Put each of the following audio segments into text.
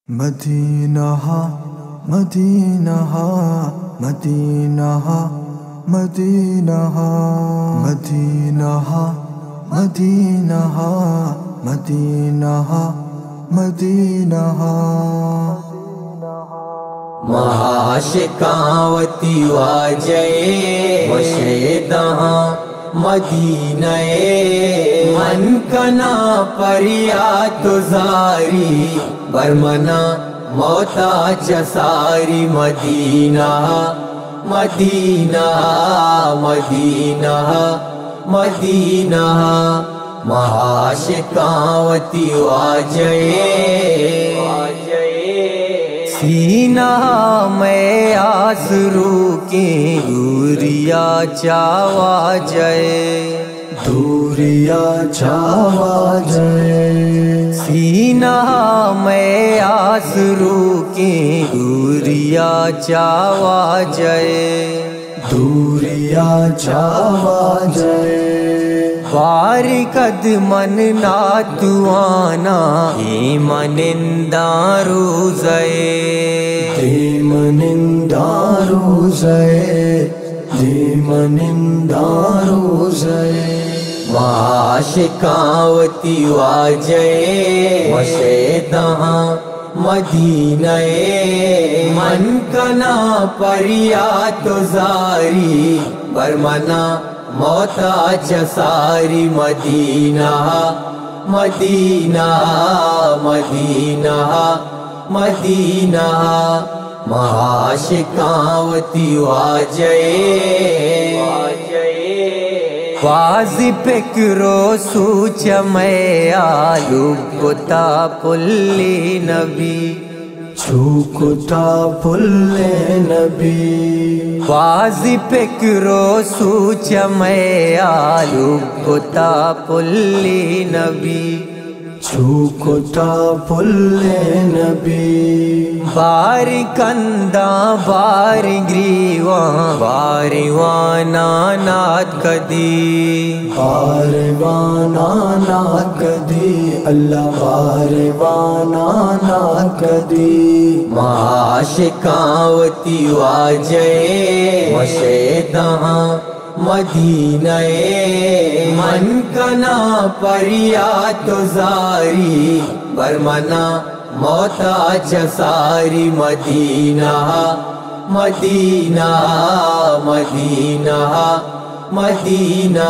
مدینہ مدینہ مدینہ مدینہ مدینہ مدینہ مدینہ مدینہ مہاشکاوتی واجئے وشیدہاں مدینہ من کنا پریات زاری برمنا موتا چساری مدینہ مدینہ مدینہ مدینہ مہاشکاوتی واجئے سینہ میں آسرو کی دوریا چاوا جائے دوریا چاوا جائے سینہ میں آسرو کی دوریا چاوا جائے دوریا چاوا جائے باری قدمن ناتوانا ایمنندہ روزے دیمنندہ روزے دیمنندہ روزے مہاشکاوتی واجئے وشیدہاں مدینہ من کنا پریات زاری برمنا موتا چساری مدینہ مدینہ مدینہ مدینہ مہاشکاوتی واجئے واضی پکرو سوچ میں آلو کتا پلی نبی چھوکتا پلے نبی واضی پکرو سوچ میں آلو کتا پلی نبی چھوکتا پلے نبی باری کندہ باری گریوان باری وانا نات کدی باروانا نا کدی اللہ باروانا نا کدی مہاشکاوتی واجئے وشیدہاں مدینہ من کنا پریات زاری برمنا موتا چساری مدینہ مدینہ مدینہ مدینہ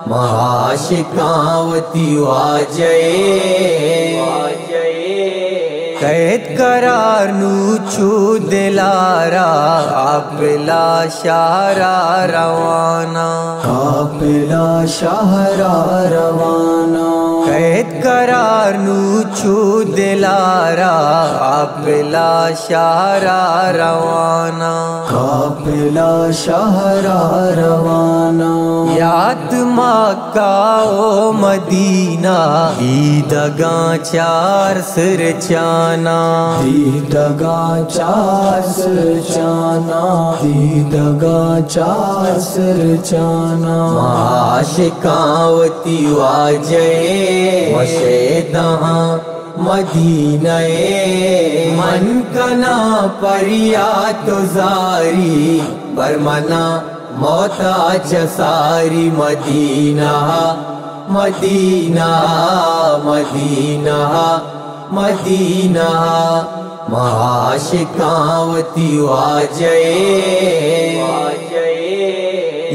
مہاشکاوتی واجئے قید قرار نو چھو دلارا قافلہ شہرہ روانہ قافلہ شہرہ روانہ قید قرار نو چھو دلارا قافلہ شہرہ روانہ قافلہ شہرہ روانہ یاد مکہ و مدینہ دیدگاں چار سر چانا دیدگاں چار سر چانا دیدگاں چار سر چانا مہاشکاوتی واجئے وشیدہاں مدینہ من کنا پریات زاری برمنا موتا چساری مدینہ مدینہ مدینہ مدینہ مہاشکاوتی واجئے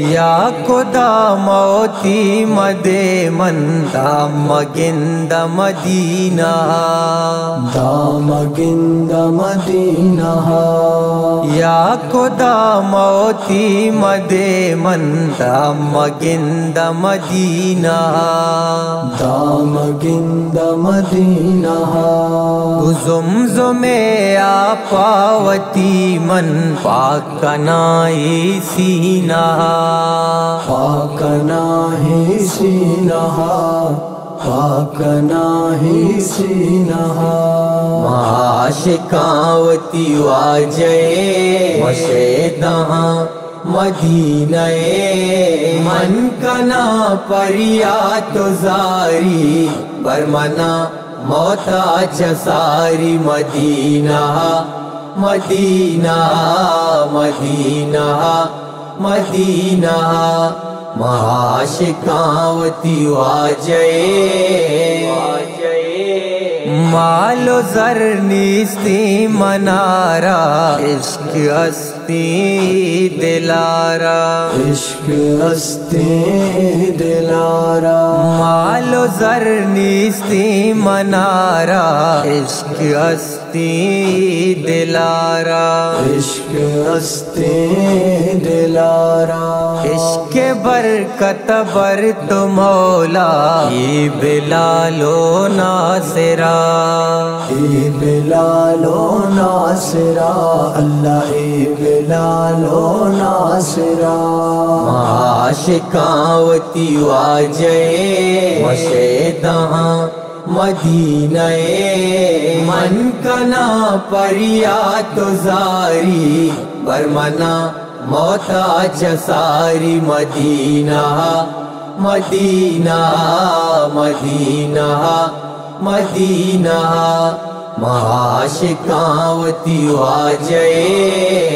یا خدا موتی مدے من دام گند مدینہ دام گند مدینہ یا خدا موتی مدے من دام گند مدینہ دام گند مدینہ زمزم آپاوتی من پاکنائی سینہ پاکنا ہی سینہ پاکنا ہی سینہ مہاشکاوتی واجئے وشیدہاں مدینہ من کنا پریات زاری برمنا موتا جساری مدینہ مدینہ مدینہ مدینہ معاشقاوتی واجئے مال و زر نیستی منارا عشق ہستی دلارا عشق ہستی دلارا مال و زر نیستی منارا عشق ہستی دلارا عشق ہستی دلارا عشق برکت بر تو مولا ای بلال و ناصرہ اے بلال و ناصرہ اللہ اے بلال و ناصرہ معاشقاوتی واجئے مشیدہاں مدینہ من کنا پریات زاری برمنا موتا جساری مدینہ مدینہ مدینہ مدینہ معاشقاوتی واجئے